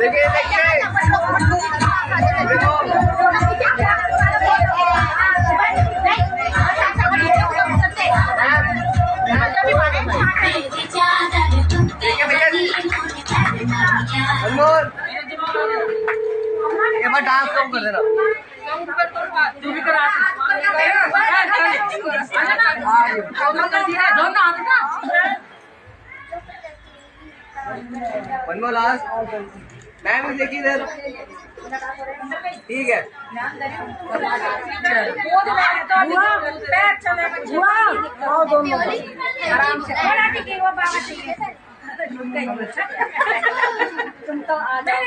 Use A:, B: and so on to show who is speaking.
A: देखिए अनमोल ये बार डांस कम कर देना तू भी करा अनमोल लास्ट मैम देखिए इधर ठीक है
B: आराम से तुम तो आ जाओ